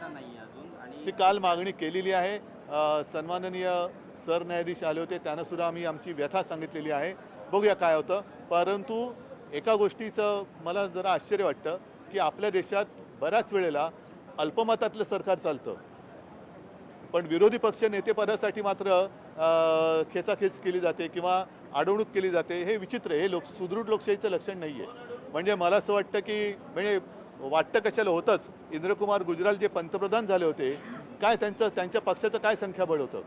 का नाही अजून? आणि ती काल मागणी केलेली आहे. सन्माननीय सरन्यायाधीश आले होते, त्यांना सुद्धा आम्ही आमची व्यथा सांगितलेली आहे. बघूया काय होतं. परंतु एका गोष्टीचं मला जरा आश्चर्य वाटतं की आपल्या देशात बऱ्याच वेळेला अल्पमतातलं सरकार चालतं, पण विरोधी पक्ष नेतेपदासाठी मात्र खेचाखेच केली जाते किंवा अडवणूक केली जाते. हे विचित्र आहे. हे सुदृढ लोकशाहीचं लक्षण नाही आहे. म्हणजे मला असं वाटतं की म्हणजे वाटतं कशाला होतंच. इंद्रकुमार गुजराल जे पंतप्रधान झाले होते, काय त्यांच्या पक्षाचं काय संख्याबळ होतं,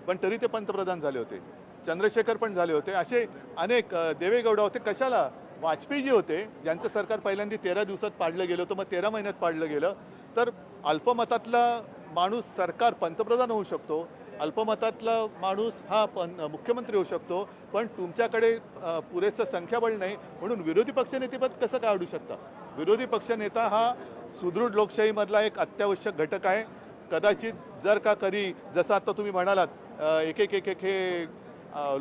पण तरी ते पंतप्रधान झाले होते. चंद्रशेखर पण झाले होते. असे अनेक देवेगौडा होते. कशाला वाजपेयी जे होते, ज्यांचं सरकार पहिल्यांदा 13 दिवसात पाडलं गेलं होतं, मग 13 महिन्यात पाडलं गेलं. तर अल्पमतातला माणूस सरकार पंतप्रधान होऊ शकतो, अल्पमतातला माणूस हा मुख्यमंत्री होऊ शकतो, पण तुमच्याकडे पुरेसं संख्याबळ नाही म्हणून विरोधी पक्षनेतेपद कसं काय अडू शकता? विरोधी पक्षनेता हा सुदृढ लोकशाहीमधला एक अत्यावश्यक घटक आहे. कदाचित जर का कधी जसं आता तुम्ही म्हणालात एक हे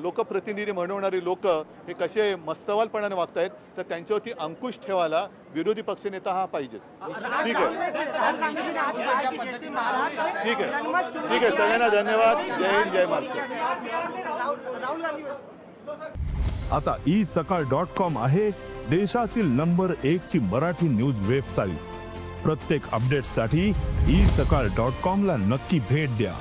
लोकप्रतिनिधी म्हणवणारी लोक हे कसे मस्तवालपणाने वागत आहेत, तर त्यांच्यावरती अंकुश ठेवायला विरोधी पक्षनेता हा पाहिजे. ठीक आहे, ठीक आहे, ठीक आहे. सगळ्यांना धन्यवाद. जय हिंद, जय महाराष्ट्र. आता isakal.com आहे देशातील नंबर 1 ची मराठी न्यूज वेबसाईट. प्रत्येक अपडेटसाठी isakal.com ला नक्की भेट द्या.